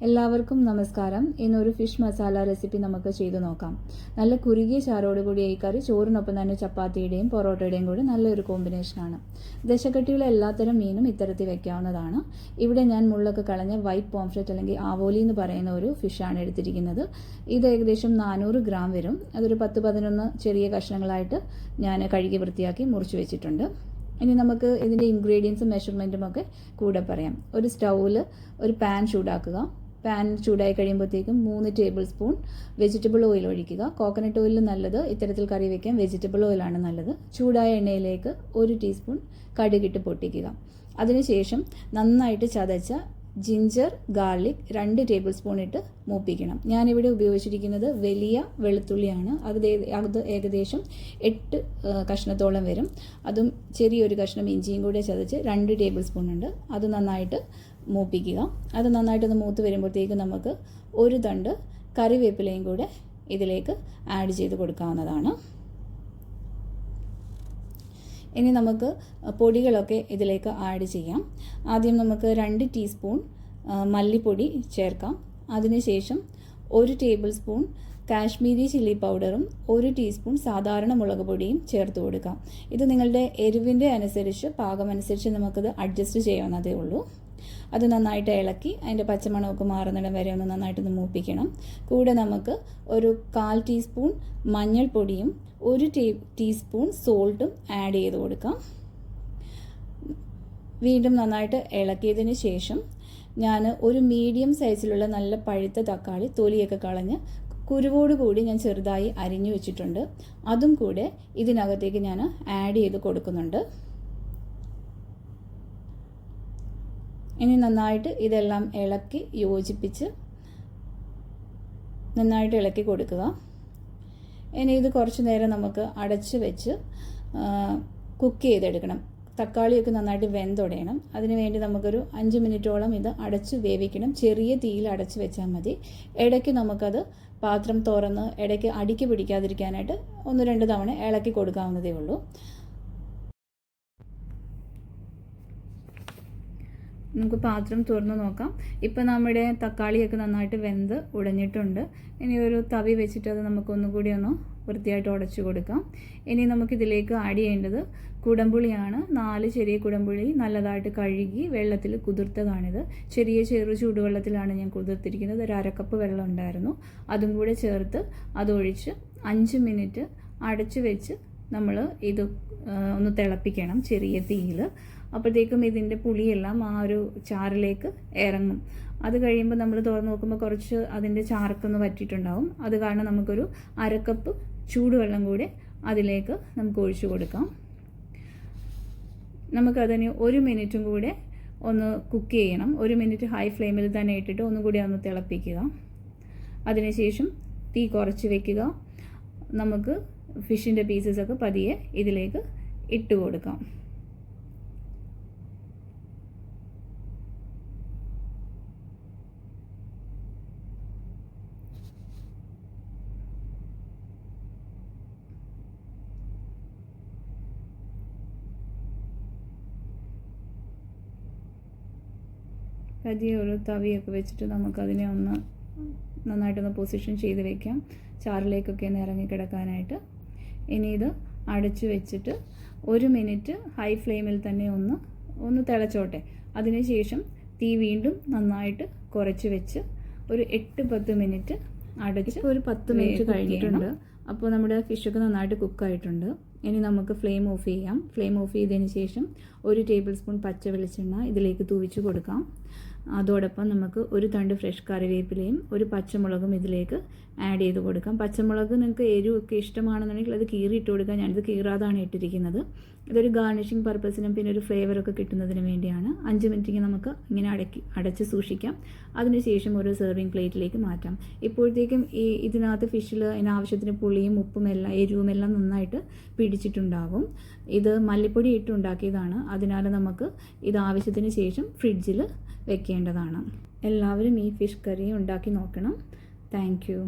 എല്ലാവർക്കും നമസ്കാരം. ഇന്നൊരു ഫിഷ് മസാല റെസിപ്പി നമുക്ക് ചെയ്തു നോക്കാം. നല്ല കുറുകിയ ചാറോടുകൂടിയ ഈ കറി ചോറിനൊപ്പം തന്നെ ചപ്പാത്തിയുടെയും പൊറോട്ടയുടെയും കൂടി നല്ലൊരു കോമ്പിനേഷനാണ്. ദശക്കട്ടിയുള്ള എല്ലാത്തരം മീനും ഇത്തരത്തിൽ വെക്കാവുന്നതാണ്. ഇവിടെ ഞാൻ മുള്ളൊക്കെ കളഞ്ഞ വൈറ്റ് പോംഫ്രെറ്റ് അല്ലെങ്കിൽ ആവോലി എന്ന് പറയുന്ന ഒരു ഫിഷാണ് എടുത്തിരിക്കുന്നത്. ഇത് ഏകദേശം 400 ഗ്രാം വരും. അതൊരു 10-11 ചെറിയ കഷ്ണങ്ങളായിട്ട് ഞാൻ കഴുകി വൃത്തിയാക്കി മുറിച്ച് വെച്ചിട്ടുണ്ട്. ഇനി നമുക്ക് ഇതിൻ്റെ ഇൻഗ്രീഡിയൻസും മെഷർമെൻറ്റും ഒക്കെ കൂടെ പറയാം. ഒരു സ്റ്റൗവിൽ ഒരു പാൻ ചൂടാക്കുക. പാൻ ചൂടായി കഴിയുമ്പോഴത്തേക്കും 3 ടേബിൾ സ്പൂൺ വെജിറ്റബിൾ ഓയിൽ ഒഴിക്കുക. കോക്കനട്ട് ഓയിൽ നല്ലത്, ഇത്തരത്തിൽ കറി വയ്ക്കാൻ വെജിറ്റബിൾ ഓയിലാണ് നല്ലത്. ചൂടായ എണ്ണയിലേക്ക് 1 ടീസ്പൂൺ കടുകിട്ട് പൊട്ടിക്കുക. അതിനുശേഷം നന്നായിട്ട് ചതച്ച ജിഞ്ചർ ഗാർലിക് 2 ടേബിൾ സ്പൂൺ ഇട്ട് മൂപ്പിക്കണം. ഞാനിവിടെ ഉപയോഗിച്ചിരിക്കുന്നത് വലിയ വെളുത്തുള്ളിയാണ്. അത് ഏകദേശം 8 കഷ്ണത്തോളം വരും. അതും ചെറിയൊരു കഷ്ണം ഇഞ്ചിയും കൂടെ ചതച്ച് 2 ടേബിൾ സ്പൂൺ ഉണ്ട്. അത് നന്നായിട്ട് മൂപ്പിക്കുക. അത് നന്നായിട്ടൊന്ന് മൂത്ത് വരുമ്പോഴത്തേക്ക് നമുക്ക് ഒരു തണ്ട് കറിവേപ്പിലയും കൂടെ ഇതിലേക്ക് ആഡ് ചെയ്ത് കൊടുക്കാവുന്നതാണ്. ഇനി നമുക്ക് പൊടികളൊക്കെ ഇതിലേക്ക് ആഡ് ചെയ്യാം. ആദ്യം നമുക്ക് 2 ടീസ്പൂൺ മല്ലിപ്പൊടി ചേർക്കാം. അതിനുശേഷം 1 ടേബിൾ സ്പൂൺ കാശ്മീരി ചില്ലി പൗഡറും 1 ടീസ്പൂൺ സാധാരണ മുളക് പൊടിയും ചേർത്ത് കൊടുക്കാം. ഇത് നിങ്ങളുടെ എരിവിൻ്റെ അനുസരിച്ച് പാകമനുസരിച്ച് നമുക്കത് അഡ്ജസ്റ്റ് ചെയ്യാവുന്നതേ ഉള്ളൂ. അത് നന്നായിട്ട് ഇളക്കി അതിൻ്റെ പച്ചമണമൊക്കെ മാറുന്നിടം വരെ ഒന്ന് നന്നായിട്ടൊന്ന് മൂപ്പിക്കണം. കൂടെ നമുക്ക് ഒരു 1/4 ടീസ്പൂൺ മഞ്ഞൾപ്പൊടിയും 1 ടീസ്പൂൺ സോൾട്ടും ആഡ് ചെയ്ത് കൊടുക്കാം. വീണ്ടും നന്നായിട്ട് ഇളക്കിയതിന് ശേഷം ഞാൻ ഒരു മീഡിയം സൈസിലുള്ള നല്ല പഴുത്ത തക്കാളി തൊലിയൊക്കെ കളഞ്ഞ് കുരുവോടുകൂടി ഞാൻ ചെറുതായി അരിഞ്ഞു വെച്ചിട്ടുണ്ട്. അതും കൂടെ ഇതിനകത്തേക്ക് ഞാൻ ആഡ് ചെയ്ത് കൊടുക്കുന്നുണ്ട്. ഇനി നന്നായിട്ട് ഇതെല്ലാം ഇളക്കി യോജിപ്പിച്ച് നന്നായിട്ട് ഇളക്കി കൊടുക്കുക. ഇനി ഇത് കുറച്ച് നേരം നമുക്ക് അടച്ച് വെച്ച് കുക്ക് ചെയ്തെടുക്കണം. തക്കാളിയൊക്കെ നന്നായിട്ട് വെന്തുടയണം. അതിനുവേണ്ടി നമുക്കൊരു 5 മിനിറ്റോളം ഇത് അടച്ച് വേവിക്കണം. ചെറിയ തീയിൽ അടച്ച് വെച്ചാൽ മതി. ഇടയ്ക്ക് നമുക്കത് പാത്രം തുറന്ന് ഇടയ്ക്ക് അടിക്ക് പിടിക്കാതിരിക്കാനായിട്ട് 1-2 തവണ ഇളക്കി കൊടുക്കാവുന്നതേ ഉള്ളൂ. നമുക്ക് പാത്രം തുറന്ന് നോക്കാം. ഇപ്പം നമ്മുടെ തക്കാളിയൊക്കെ നന്നായിട്ട് വെന്ത് ഉടഞ്ഞിട്ടുണ്ട്. ഇനി ഒരു തവി വെച്ചിട്ട് അത് നമുക്കൊന്നുകൂടി ഒന്ന് വൃത്തിയായിട്ട് ഉടച്ചു കൊടുക്കാം. ഇനി നമുക്കിതിലേക്ക് ആഡ് ചെയ്യേണ്ടത് കുടംപുളിയാണ്. 4 ചെറിയ കുടംപുളി നല്ലതായിട്ട് കഴുകി വെള്ളത്തിൽ കുതിർത്തതാണിത്. ചെറു ചൂടുവെള്ളത്തിലാണ് ഞാൻ കുതിർത്തിരിക്കുന്നത്. ഒരു 1/2 കപ്പ് വെള്ളം ഉണ്ടായിരുന്നു. അതും കൂടെ ചേർത്ത് അതൊഴിച്ച് 5 മിനിറ്റ് അടച്ചു വെച്ച് നമ്മൾ ഇത് ഒന്ന് തിളപ്പിക്കണം ചെറിയ തീയിൽ. അപ്പോഴത്തേക്കും ഇതിൻ്റെ പുളിയെല്ലാം ആ ഒരു ചാറിലേക്ക് ഇറങ്ങും. അത് കഴിയുമ്പോൾ നമ്മൾ തുറന്ന് നോക്കുമ്പോൾ കുറച്ച് അതിൻ്റെ ചാറൊക്കെ വറ്റിയിട്ടുണ്ടാവും. അത് കാരണം നമുക്കൊരു 1/2 കപ്പ് ചൂടുവെള്ളം കൂടെ അതിലേക്ക് നമുക്ക് ഒഴിച്ചു കൊടുക്കാം. നമുക്കതിന് 1 മിനിറ്റും കൂടെ ഒന്ന് കുക്ക് ചെയ്യണം. 1 മിനിറ്റ് ഹൈ ഫ്ലെയിമിൽ തന്നെ ഇട്ടിട്ട് ഒന്നുകൂടി ഒന്ന് തിളപ്പിക്കുക. അതിനുശേഷം തീ കുറച്ച് വെക്കുക. നമുക്ക് ഫിഷിൻ്റെ പീസസൊക്കെ പതിയെ ഇതിലേക്ക് ഇട്ട് കൊടുക്കാം. പതിയെ ഒരു തവിയൊക്കെ വെച്ചിട്ട് നമുക്കതിനെ ഒന്ന് നന്നായിട്ടൊന്ന് പൊസിഷൻ ചെയ്ത് വെക്കാം, ചാറിലേക്കൊക്കെ ഒന്ന് ഇറങ്ങിക്കിടക്കാനായിട്ട്. ഇനി ഇത് അടച്ചു വെച്ചിട്ട് 1 മിനിറ്റ് ഹൈ ഫ്ലെയിമിൽ തന്നെ ഒന്ന് തിളച്ചോട്ടെ. അതിനുശേഷം തീ വീണ്ടും നന്നായിട്ട് കുറച്ച് വെച്ച് ഒരു 8-10 മിനിറ്റ് അടച്ച് ഒരു 10 മിനിറ്റ് കഴിഞ്ഞിട്ടുണ്ട്. അപ്പോൾ നമ്മുടെ ഫിഷൊക്കെ നന്നായിട്ട് കുക്കായിട്ടുണ്ട്. ഇനി നമുക്ക് ഫ്ലെയിം ഓഫ് ചെയ്യാം. ഫ്ലെയിം ഓഫ് ചെയ്തതിന് ശേഷം 1 ടേബിൾ സ്പൂൺ പച്ച വെളിച്ചെണ്ണ ഇതിലേക്ക് തൂവിച്ച് കൊടുക്കാം. അതോടൊപ്പം നമുക്ക് ഒരു തണ്ട് ഫ്രഷ് കറിവേപ്പിലയും 1 പച്ചമുളകും ഇതിലേക്ക് ആഡ് ചെയ്ത് കൊടുക്കാം. പച്ചമുളക് നിങ്ങൾക്ക് എരിവൊക്കെ ഇഷ്ടമാണെന്നുണ്ടെങ്കിൽ അത് കീറിയിട്ട് കൊടുക്കാം. ഞാനിത് കീറാതാണ് ഇട്ടിരിക്കുന്നത്. ഇതൊരു ഗാർണിഷിങ് പർപ്പസിനും പിന്നെ ഒരു ഫ്ലേവറൊക്കെ കിട്ടുന്നതിന് വേണ്ടിയാണ്. 5 മിനിറ്റിന് നമുക്ക് ഇങ്ങനെ അടച്ച് സൂക്ഷിക്കാം. അതിനുശേഷം ഒരു സെർവിങ് പ്ലേറ്റിലേക്ക് മാറ്റാം. ഇപ്പോഴത്തേക്കും ഇതിനകത്ത് ഫിഷിൽ അതിനാവശ്യത്തിന് പുളിയും ഉപ്പും എല്ലാം എരിവും എല്ലാം നന്നായിട്ട് പിടിച്ചിട്ടുണ്ടാകും. ഇത് മല്ലിപ്പൊടി ഇട്ടുണ്ടാക്കിയതാണ്. അതിനാൽ നമുക്ക് ഇത് ആവശ്യത്തിന് ശേഷം ഫ്രിഡ്ജിൽ വെക്കേണ്ടതാണ്. എല്ലാവരും ഈ ഫിഷ് കറി ഉണ്ടാക്കി നോക്കണം. Thank you.